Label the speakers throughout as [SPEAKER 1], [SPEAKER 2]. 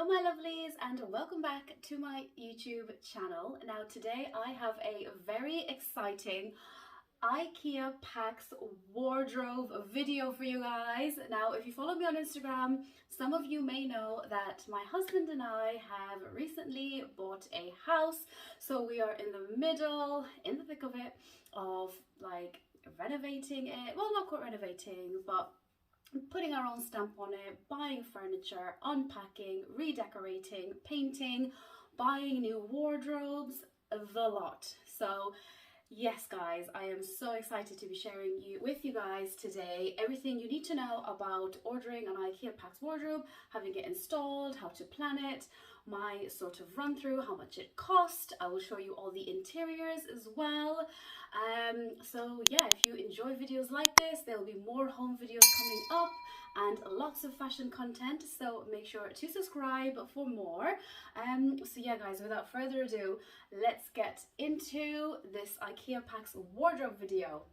[SPEAKER 1] my lovelies, and welcome back to my YouTube channel. Now today I have a very exciting IKEA PAX wardrobe video for you guys. Now if you follow me on Instagram, some of you may know that my husband and I have recently bought a house, so we are in the middle, in the thick of it, of like renovating it. Well, not quite renovating, but putting our own stamp on it, buying furniture, unpacking, redecorating, painting, buying new wardrobes, the lot. So yes guys, I am so excited to be sharing with you guys today everything you need to know about ordering an IKEA PAX wardrobe, having it installed, how to plan it, my sort of run through, how much it cost. I will show you all the interiors as well. So yeah, if you enjoy videos like this, there will be more home videos coming up and lots of fashion content, so make sure to subscribe for more. So yeah guys, without further ado, let's get into this IKEA PAX wardrobe video.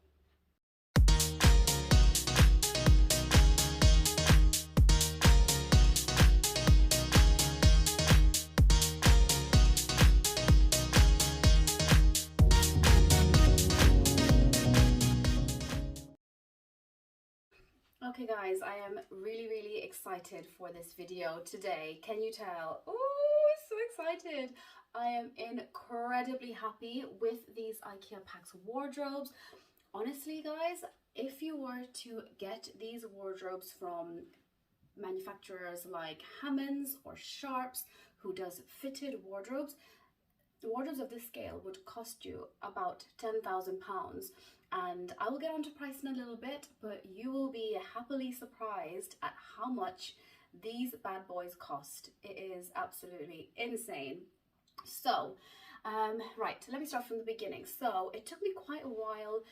[SPEAKER 1] Okay guys, I am really excited for this video today. Can you tell? Oh, so excited. I am incredibly happy with these IKEA PAX wardrobes. Honestly guys, if you were to get these wardrobes from manufacturers like Hammonds or Sharps, who does fitted wardrobes, the wardrobes of this scale would cost you about £10,000, and I will get onto price in a little bit, but you will be happily surprised at how much these bad boys cost. It is absolutely insane. So right, let me start from the beginning. So it took me quite a while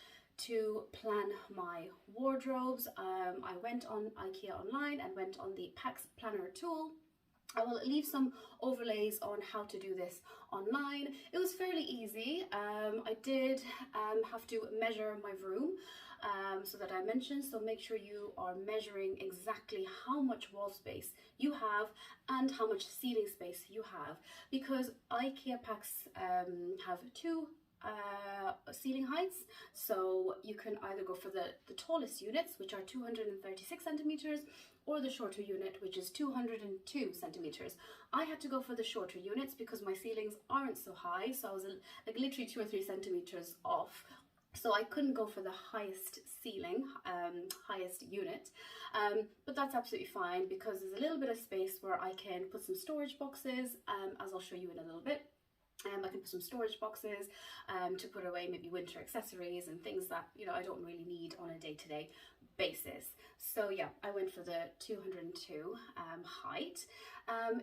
[SPEAKER 1] to plan my wardrobes. I went on IKEA online and went on the PAX Planner tool. I will leave some overlays on how to do this online. It was fairly easy. I did have to measure my room, so that I mentioned, so make sure you are measuring exactly how much wall space you have and how much ceiling space you have, because IKEA PAX have two ceiling heights, so you can either go for the tallest units, which are 236 centimeters, or the shorter unit, which is 202 centimeters. I had to go for the shorter units because my ceilings aren't so high, so I was like literally 2 or 3 centimeters off. So I couldn't go for the highest ceiling, highest unit, but that's absolutely fine because there's a little bit of space where I can put some storage boxes, as I'll show you in a little bit. I can put some storage boxes to put away maybe winter accessories and things that, you know, I don't really need on a day-to-day basis. So yeah, I went for the 202 height.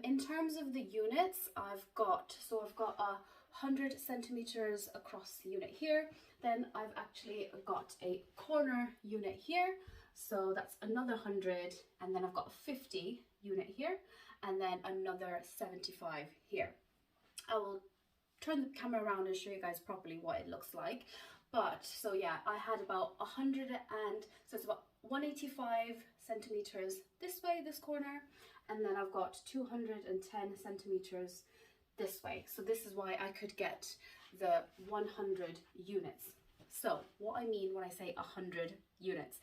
[SPEAKER 1] In terms of the units, I've got 100 centimeters across the unit here. Then I've actually got a corner unit here, so that's another 100, and then I've got a 50 unit here, and then another 75 here. I will turn the camera around and show you guys properly what it looks like. But so yeah, I had about 100, and so it's about 185 centimeters this way, this corner, and then I've got 210 centimeters this way. So this is why I could get the 100 units. So what I mean when I say 100 units,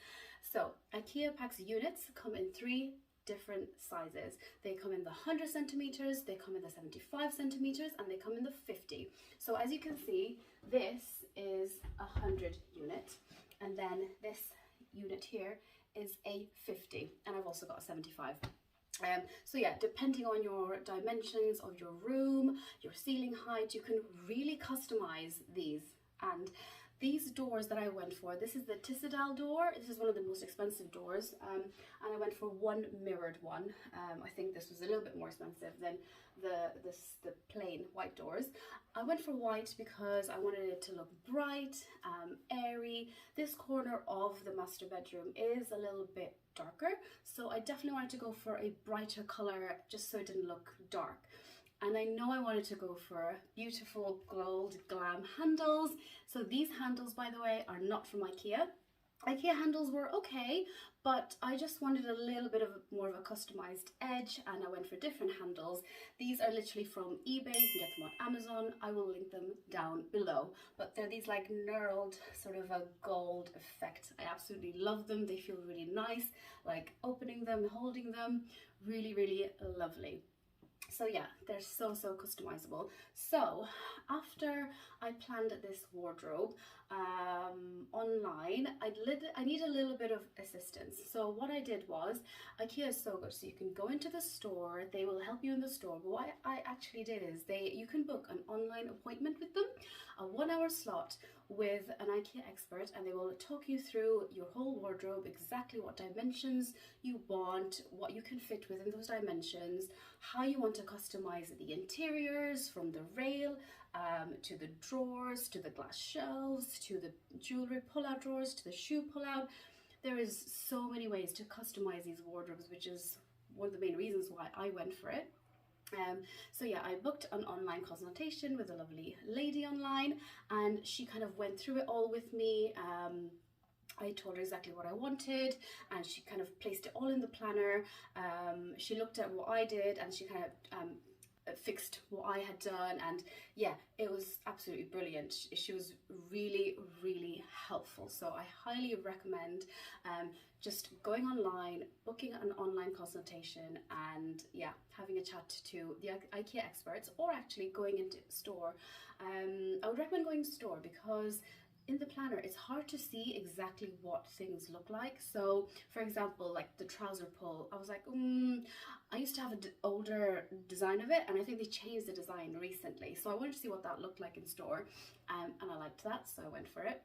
[SPEAKER 1] so IKEA PAX units come in 3 different sizes. They come in the 100 centimeters, they come in the 75 centimeters, and they come in the 50. So as you can see, this is a 100 unit, and then this unit here is a 50, and I've also got a 75. So yeah, depending on your dimensions of your room, your ceiling height, you can really customize these. And these doors that I went for, this is the Taskrabbit door. This is one of the most expensive doors, and I went for one mirrored one. I think this was a little bit more expensive than the plain white doors. I went for white because I wanted it to look bright, airy. This corner of the master bedroom is a little bit darker, so I definitely wanted to go for a brighter color just so it didn't look dark. And I know I wanted to go for beautiful gold glam handles. So these handles, by the way, are not from IKEA. IKEA handles were okay, but I just wanted a little bit of more of a customized edge, and I went for different handles. These are literally from eBay. You can get them on Amazon. I will link them down below. But they're these like knurled, sort of a gold effect. I absolutely love them. They feel really nice, like opening them, holding them, really, really lovely. So yeah, they're so customizable. So after I planned this wardrobe online, I need a little bit of assistance. So what I did was, IKEA is so good, so you can go into the store, they will help you in the store. But what I actually did is you can book an online appointment with them, a 1-hour slot with an IKEA expert, and they will talk you through your whole wardrobe, exactly what dimensions you want, what you can fit within those dimensions, how you want to customize the interiors, from the rail to the drawers, to the glass shelves, to the jewelry pull-out drawers, to the shoe pull-out. There is so many ways to customize these wardrobes, which is one of the main reasons why I went for it. So yeah, I booked an online consultation with a lovely lady online, and she kind of went through it all with me. I told her exactly what I wanted, and she kind of placed it all in the planner. She looked at what I did, and she kind of fixed what I had done, and yeah, it was absolutely brilliant. She was really helpful, so I highly recommend just going online, booking an online consultation, and yeah, having a chat to the IKEA experts, or actually going into store. I would recommend going to store because in the planner it's hard to see exactly what things look like. So for example, like the trouser pull, I was like, I used to have an older design of it, and I think they changed the design recently, so I wanted to see what that looked like in store, and I liked that, so I went for it.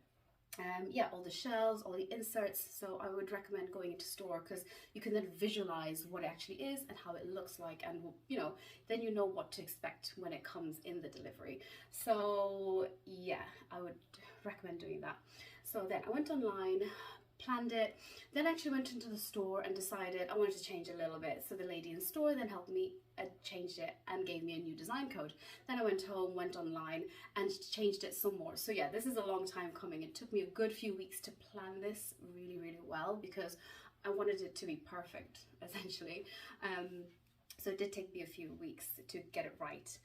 [SPEAKER 1] Yeah, all the shelves, all the inserts, so I would recommend going into store because you can then visualize what it actually is and how it looks like, and you know, then you know what to expect when it comes in the delivery. So yeah, I would recommend doing that. So then I went online, planned it, then actually went into the store and decided I wanted to change a little bit. So the lady in store then helped me changed it and gave me a new design code. Then I went home, went online and changed it some more. So yeah, this is a long time coming. It took me a good few weeks to plan this really well because I wanted it to be perfect, essentially. So it did take me a few weeks to get it right.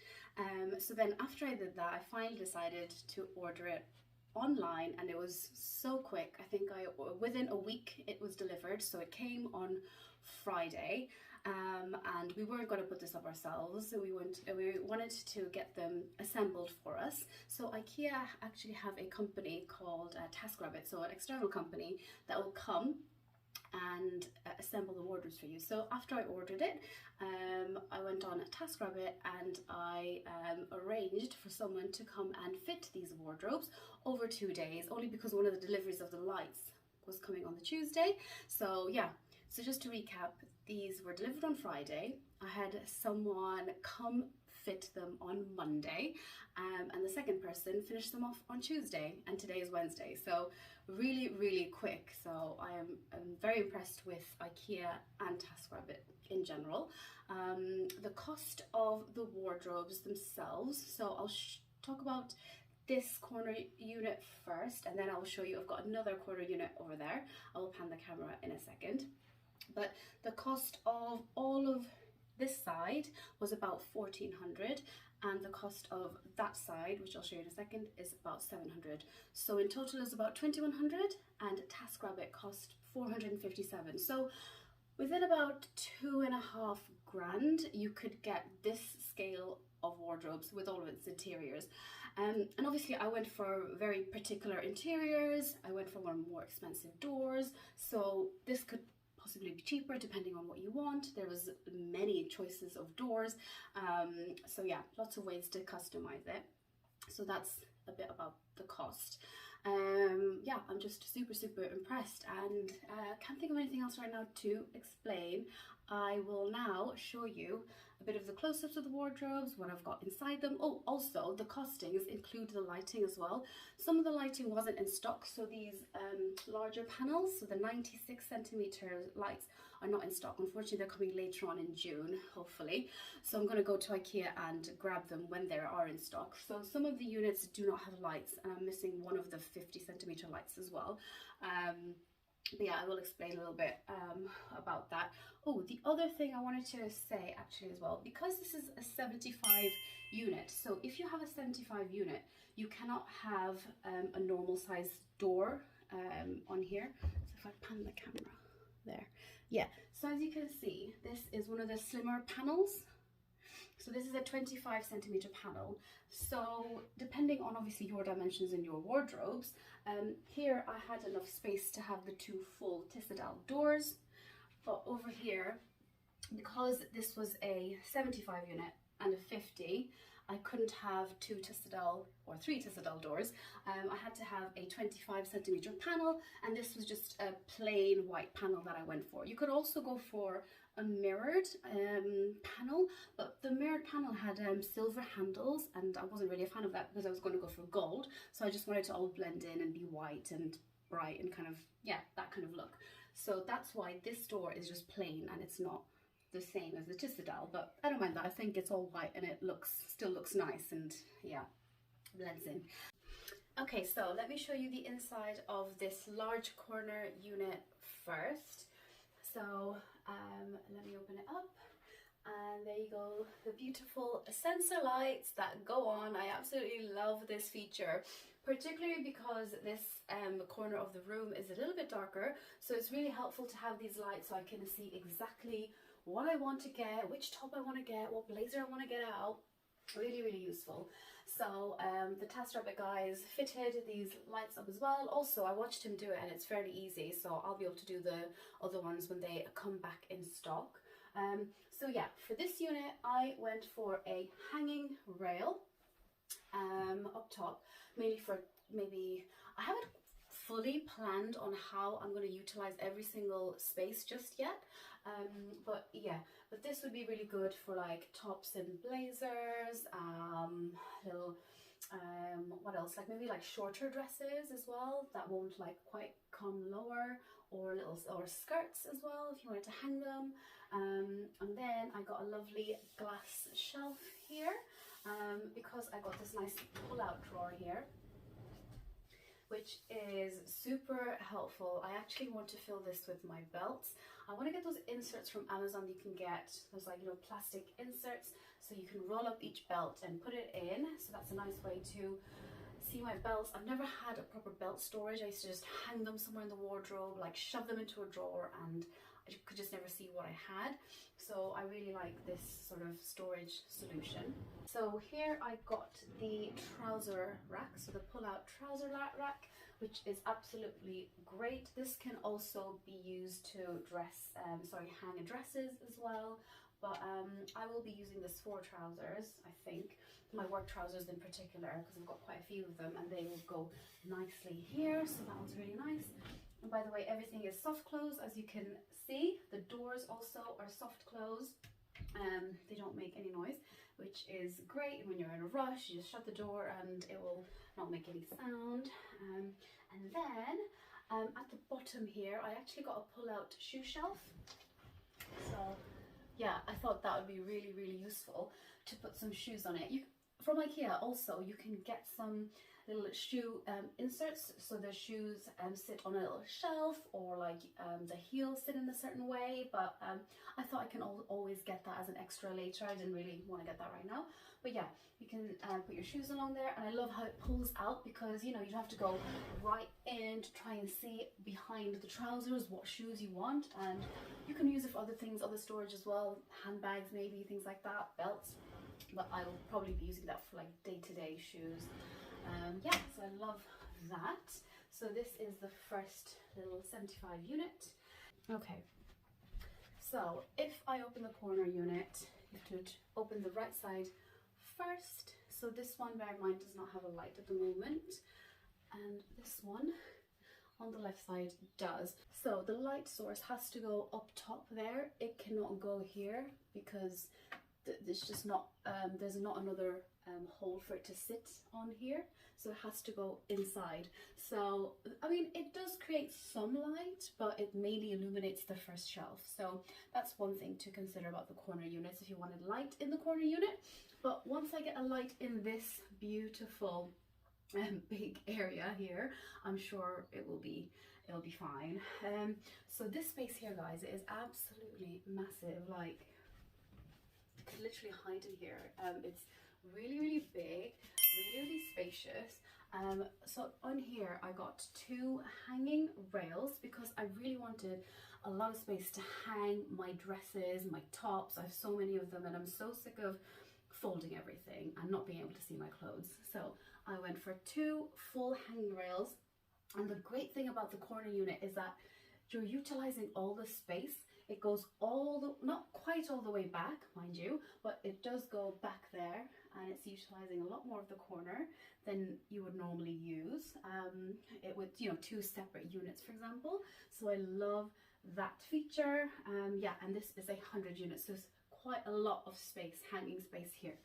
[SPEAKER 1] So then after I did that, I finally decided to order it online, and it was so quick. I think within a week it was delivered. So it came on Friday, and we weren't going to put this up ourselves, so we wanted to get them assembled for us. So IKEA actually have a company called Taskrabbit, so an external company that will come and assemble the wardrobes for you. So after I ordered it, I went on Taskrabbit and I arranged for someone to come and fit these wardrobes over 2 days, only because one of the deliveries of the lights was coming on the Tuesday. So yeah, so just to recap, these were delivered on Friday. I had someone come fit them on Monday, and the second person finished them off on Tuesday, and today is Wednesday. So really quick. So I'm very impressed with IKEA and Taskrabbit in general. The cost of the wardrobes themselves, so I'll talk about this corner unit first, and then I will show you I've got another corner unit over there. I will pan the camera in a second. But the cost of all of this side was about 1,400, and the cost of that side, which I'll show you in a second, is about 700. So in total is about 2,100, and Taskrabbit cost 457. So within about 2.5 grand, you could get this scale of wardrobes with all of its interiors. And obviously I went for very particular interiors. I went for one more expensive doors. So this could possibly be cheaper depending on what you want. There was many choices of doors. So yeah, lots of ways to customize it. So that's a bit about the cost. Yeah, I'm just super impressed, and can't think of anything else right now to explain. I will now show you a bit of the close-ups of the wardrobes, what I've got inside them. Oh, also the costings include the lighting as well. Some of the lighting wasn't in stock, so these larger panels, so the 96 centimeter lights, are not in stock. Unfortunately, they're coming later on in June, hopefully. So I'm going to go to IKEA and grab them when they are in stock. So some of the units do not have lights, and I'm missing one of the 50cm lights as well. But yeah, I will explain a little bit about that. Oh, the other thing I wanted to say actually as well, because this is a 75 unit, so if you have a 75 unit, you cannot have a normal size door on here. So if I pan the camera there, yeah, so as you can see, this is one of the slimmer panels. So this is a 25cm panel. So depending on obviously your dimensions in your wardrobes, here I had enough space to have the 2 full Taskrabbit doors. But over here, because this was a 75 unit and a 50, I couldn't have 2 Taskrabbit or 3 Taskrabbit doors. I had to have a 25cm panel, and this was just a plain white panel that I went for. You could also go for a mirrored panel, but the mirrored panel had silver handles, and I wasn't really a fan of that because I was going to go for gold. So I just wanted to all blend in and be white and bright and kind of, yeah, that kind of look. So that's why this door is just plain and it's not the same as the Taskrabbit, but I don't mind that. I think it's all white and it still looks nice, and yeah, blends in. Okay, so let me show you the inside of this large corner unit first. So let me open it up, and there you go, the beautiful sensor lights that go on. I absolutely love this feature, particularly because this corner of the room is a little bit darker, so it's really helpful to have these lights so I can see exactly what I want to get, which top I want to get, what blazer I want to get out. Really, really useful. So the Taskrabbit guys fitted these lights up as well. Also, I watched him do it and it's fairly easy, so I'll be able to do the other ones when they come back in stock. So yeah, for this unit I went for a hanging rail up top, mainly for maybe, I haven't fully planned on how I'm going to utilize every single space just yet, but yeah, but this would be really good for like tops and blazers, little what else, like maybe like shorter dresses as well that won't like quite come lower, or skirts as well if you wanted to hang them. And then I got a lovely glass shelf here, because I got this nice pull-out drawer here, which is super helpful. I actually want to fill this with my belts. I want to get those inserts from Amazon. You can get those, like, you know, plastic inserts, so you can roll up each belt and put it in. So that's a nice way to see my belts. I've never had a proper belt storage. I used to just hang them somewhere in the wardrobe, like shove them into a drawer, and I could just never see what I had. So I really like this sort of storage solution. So here I got the trouser rack, so the pull-out trouser rack, which is absolutely great. This can also be used to hang dresses as well. But I will be using this for trousers, I think, my work trousers in particular, because I've got quite a few of them, and they will go nicely here. So that one's really nice. And by the way, everything is soft close, as you can see. The doors also are soft close. They don't make any noise, which is great. When you're in a rush, you just shut the door and it will not make any sound. And then at the bottom here, I actually got a pull-out shoe shelf. So yeah, I thought that would be really, really useful to put some shoes on it. From IKEA also, you can get some little shoe inserts, so the shoes sit on a little shelf, or like the heels sit in a certain way, but I thought I can always get that as an extra later. I didn't really want to get that right now, but yeah, you can put your shoes along there. And I love how it pulls out, because you know, you don't have to go right in to try and see behind the trousers what shoes you want, and you can use it for other things, other storage as well, handbags maybe, things like that, belts, but I will probably be using that for like day-to-day shoes. Yeah, so I love that. So this is the first little 75 unit. Okay, so if I open the corner unit, you have to open the right side first. So this one, bear in mind, does not have a light at the moment, and this one on the left side does. So the light source has to go up top there. It cannot go here because there's just not there's not another hole for it to sit on here, so it has to go inside. So I mean, it does create some light, but it mainly illuminates the first shelf. So that's one thing to consider about the corner units if you wanted light in the corner unit. But once I get a light in this beautiful big area here, I'm sure it'll be fine. So this space here, guys, is absolutely massive. Like, you could literally hide in here. It's really big, really spacious. So on here I got 2 hanging rails because I really wanted a lot of space to hang my dresses, my tops. I have so many of them and I'm so sick of folding everything and not being able to see my clothes. So I went for 2 full hanging rails. And the great thing about the corner unit is that you're utilizing all the space. It goes not quite all the way back, mind you, but it does go back there, and it's utilizing a lot more of the corner than you would normally use. It would, you know, 2 separate units, for example. So I love that feature. Yeah, and this is 100 units, so there's quite a lot of space, hanging space here.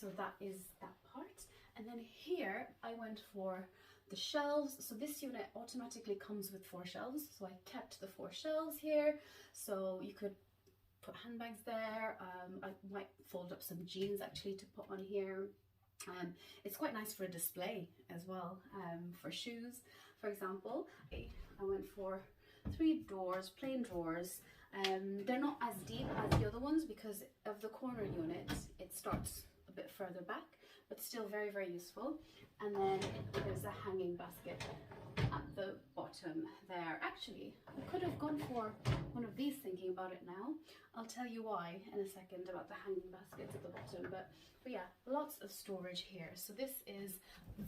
[SPEAKER 1] So that is that part. And then here I went for the shelves. So this unit automatically comes with 4 shelves, so I kept the 4 shelves here, so you could put handbags there. I might fold up some jeans actually to put on here. It's quite nice for a display as well, for shoes, for example. I went for 3 doors, plain drawers. They're not as deep as the other ones because of the corner unit. It starts a bit further back, but still very useful. And then there's a hanging basket at the bottom there. Actually, I could have gone for one of these thinking about it now. I'll tell you why in a second about the hanging baskets at the bottom. But yeah, lots of storage here. So this is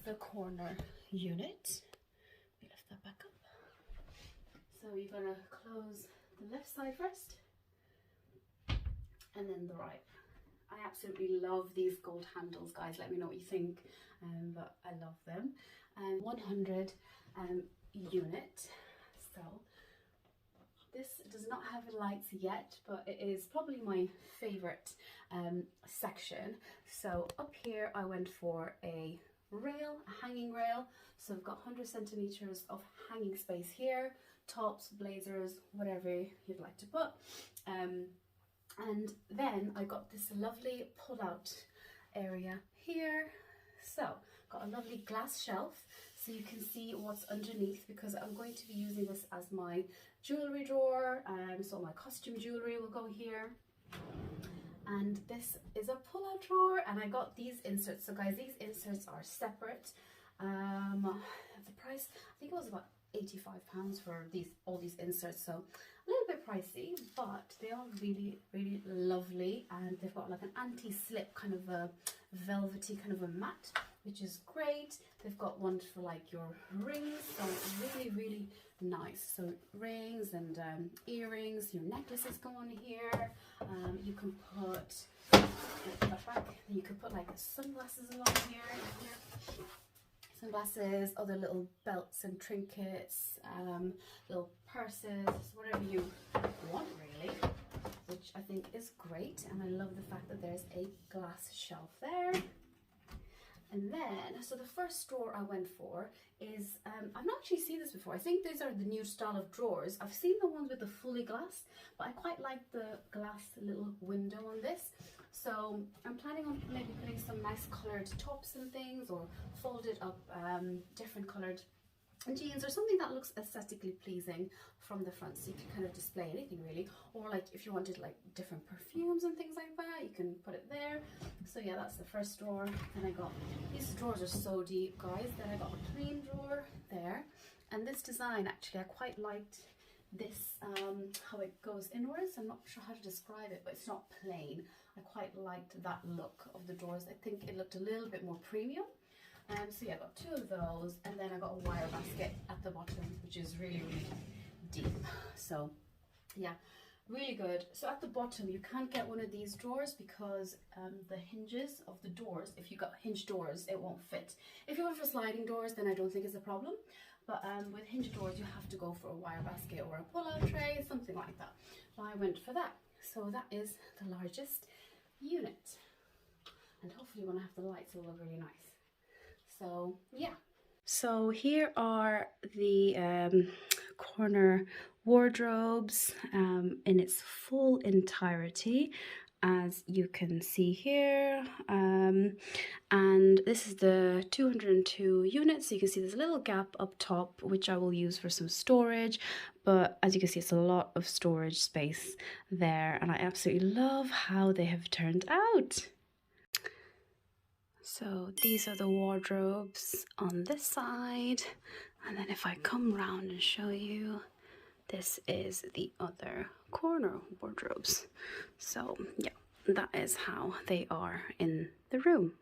[SPEAKER 1] the corner unit. Let me lift that back up. So you're gonna close the left side first and then the right. I absolutely love these gold handles, guys. Let me know what you think, but I love them. 100 unit. So this does not have lights yet, but it is probably my favorite section. So up here I went for a rail, a hanging rail. So I've got 100 centimeters of hanging space here, tops, blazers, whatever you'd like to put. And then I got this lovely pull-out area here. So got a lovely glass shelf so you can see what's underneath, because I'm going to be using this as my jewelry drawer. So my costume jewelry will go here. And this is a pull-out drawer, and I got these inserts. So guys, these inserts are separate. The price, I think it was about £85 for all these inserts, so a little bit pricey, but they are really lovely, and they've got like an anti-slip kind of a velvety kind of a mat, which is great. They've got one for like your rings, so really nice. So rings and earrings, your necklaces go on here. You can put that back. You could put like sunglasses along here. Sunglasses, other little belts and trinkets, little purses, whatever you want really, which I think is great. And I love the fact that there's a glass shelf there. And then, so the first drawer I went for is, I've not actually seen this before. I think these are the new style of drawers. I've seen the ones with the fully glass, but I quite like the glass little window on this. So I'm planning on maybe putting some nice coloured tops and things, or folded up different coloured jeans, or something that looks aesthetically pleasing from the front, so you can kind of display anything really. Or like if you wanted like different perfumes and things like that, you can put it there. So yeah, that's the first drawer. Then I got, these drawers are so deep, guys. Then I got a plain drawer there, and this design actually I quite liked this, how it goes inwards. I'm not sure how to describe it, but it's not plain. I quite liked that look of the drawers. I think it looked a little bit more premium. So yeah, I got 2 of those, and then I got a wire basket at the bottom, which is really deep. So yeah, really good. So at the bottom you can't get one of these drawers because the hinges of the doors, if you got hinged doors, it won't fit. If you go for sliding doors, then I don't think it's a problem. But with hinged doors, you have to go for a wire basket or a pull-out tray, something like that. So I went for that. So that is the largest unit. And hopefully when I have the lights, it'll look really nice. So yeah. So here are the corner wardrobes in its full entirety, as you can see here. And this is the 202 units. So you can see there's a little gap up top, which I will use for some storage. But as you can see, it's a lot of storage space there. And I absolutely love how they have turned out. So these are the wardrobes on this side, and then if I come round and show you, this is the other corner wardrobes. So yeah, that is how they are in the room.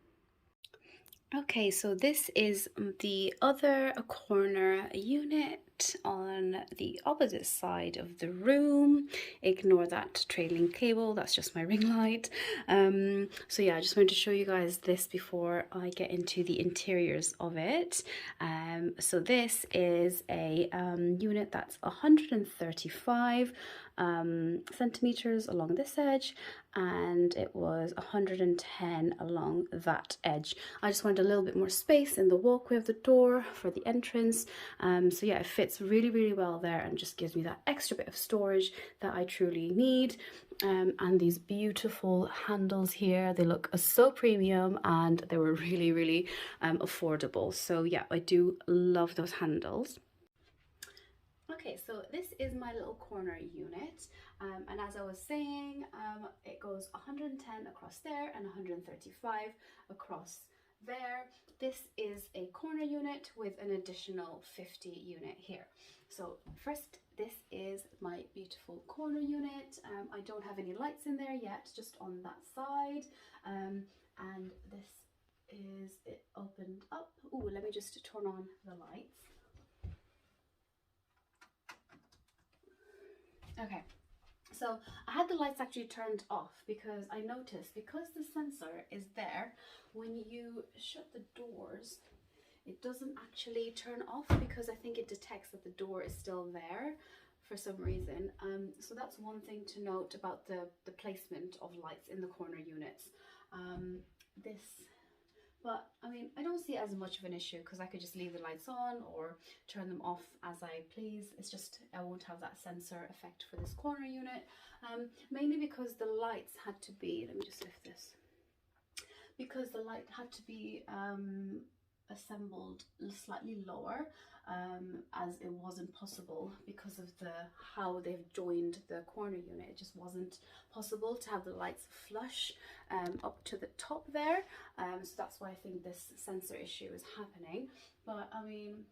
[SPEAKER 1] Okay, so this is the other corner unit on the opposite side of the room. Ignore that trailing cable, that's just my ring light. So yeah, I just wanted to show you guys this before I get into the interiors of it. So this is a unit that's 135 centimeters along this edge, and it was 110 along that edge. I just wanted a little bit more space in the walkway of the door for the entrance. So yeah, it fits really well there and just gives me that extra bit of storage that I truly need. And these beautiful handles here, they look so premium, and they were really affordable. So yeah, I do love those handles. Okay, so this is my little corner unit, and as I was saying, it goes 110 across there and 135 across there. This is a corner unit with an additional 50 unit here. So first, this is my beautiful corner unit. I don't have any lights in there yet, just on that side, and this is it opened up. Ooh, let me just turn on the lights. Okay, so I had the lights actually turned off because I noticed, because the sensor is there, when you shut the doors, it doesn't actually turn off, because I think it detects that the door is still there for some reason. So that's one thing to note about the placement of lights in the corner units. But I mean, I don't see it as much of an issue, because I could just leave the lights on or turn them off as I please. It's just I won't have that sensor effect for this corner unit, mainly because the lights had to be, let me just lift this, because the light had to be assembled slightly lower, as it wasn't possible because of how they've joined the corner unit. It just wasn't possible to have the lights flush up to the top there, so that's why I think this sensor issue is happening. But I mean,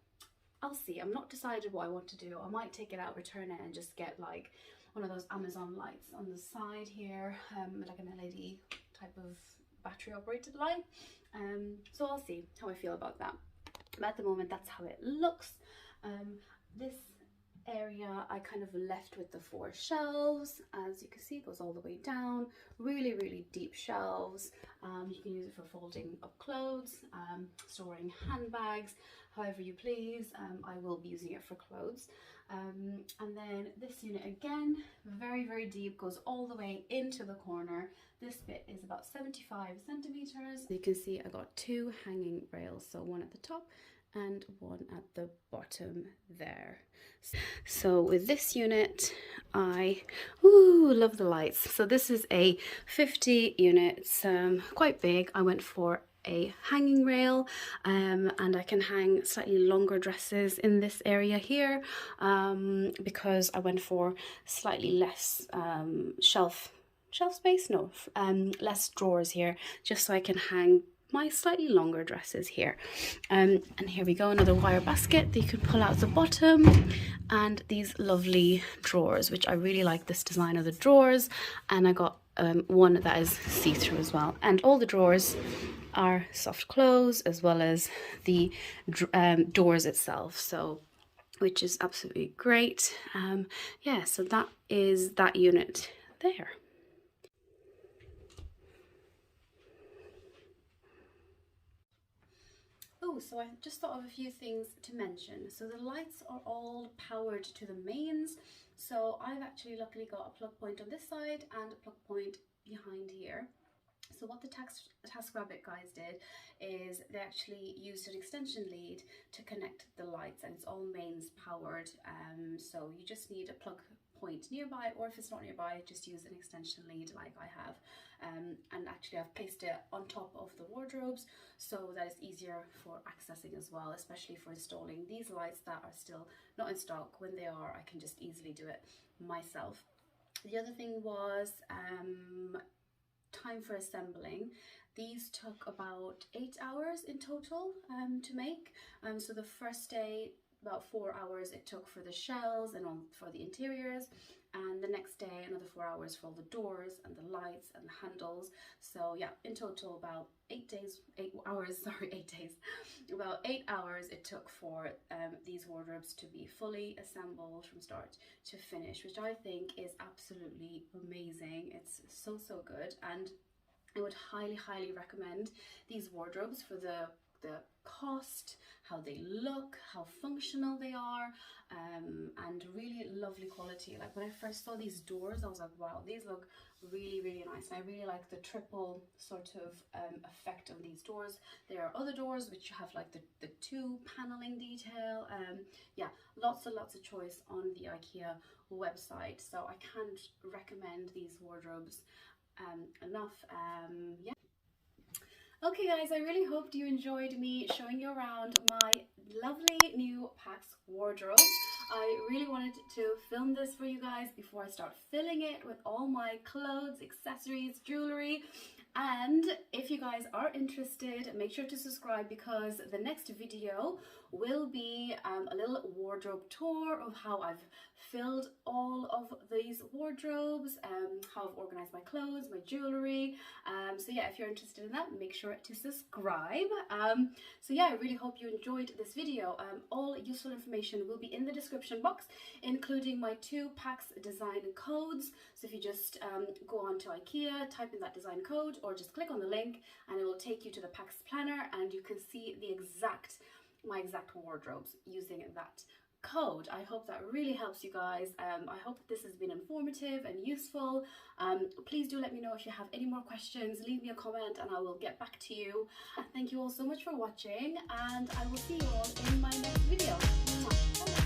[SPEAKER 1] I'll see. I'm not decided what I want to do. I might take it out, return it, and just get like one of those Amazon lights on the side here, like an LED type of battery operated light. So I'll see how I feel about that. But at the moment, that's how it looks. This area I kind of left with the 4 shelves. As you can see, it goes all the way down. Really deep shelves. You can use it for folding up clothes, storing handbags, however you please. I will be using it for clothes. And then this unit again, very deep, goes all the way into the corner. This bit is about 75 centimeters. You can see I got 2 hanging rails, so one at the top and one at the bottom there. So with this unit, I love the lights. So this is a 50 units, quite big. I went for a hanging rail, and I can hang slightly longer dresses in this area here, because I went for slightly less shelf space, no, less drawers here, just so I can hang my slightly longer dresses here. And here we go, another wire basket that you can pull out the bottom, and these lovely drawers, which I really like this design of the drawers. And I got one that is see-through as well, and all the drawers are soft close, as well as the doors itself, so which is absolutely great. Yeah, so that is that unit there. Oh, so I just thought of a few things to mention. So the lights are all powered to the mains. So I've actually luckily got a plug point on this side and a plug point behind here. So what the Taskrabbit guys did is they actually used an extension lead to connect the lights, and it's all mains powered. So you just need a plug point nearby, or if it's not nearby, just use an extension lead like I have. And actually I've placed it on top of the wardrobes so that it's easier for accessing as well, especially for installing these lights that are still not in stock. When they are, I can just easily do it myself. The other thing was time for assembling. These took about 8 hours in total to make. So the first day, about 4 hours it took for the shells and for the interiors, and the next day another 4 hours for all the doors and the lights and the handles. So yeah, in total about 8 hours about 8 hours it took for these wardrobes to be fully assembled from start to finish, which I think is absolutely amazing. It's so good, and I would highly recommend these wardrobes for the cost, how they look, how functional they are, and really lovely quality. Like when I first saw these doors, I was like, wow, these look really nice. And I really like the triple sort of effect on these doors. There are other doors which have like the two paneling detail. Yeah, lots of choice on the IKEA website, so I can't recommend these wardrobes enough. Yeah. Okay guys, I really hoped you enjoyed me showing you around my lovely new PAX wardrobe. I really wanted to film this for you guys before I start filling it with all my clothes, accessories, jewellery. And if you guys are interested, make sure to subscribe, because the next video will be a little wardrobe tour of how I've filled all of these wardrobes, how I've organized my clothes, my jewellery. So yeah, if you're interested in that, make sure to subscribe. So yeah, I really hope you enjoyed this video. All useful information will be in the description box, including my 2 PAX design codes. So if you just go on to IKEA, type in that design code, or just click on the link and it will take you to the PAX planner, and you can see my exact wardrobes using that code. I hope that really helps you guys. I hope this has been informative and useful. Please do let me know if you have any more questions. Leave me a comment and I will get back to you. Thank you all so much for watching, and I will see you all in my next video. Bye.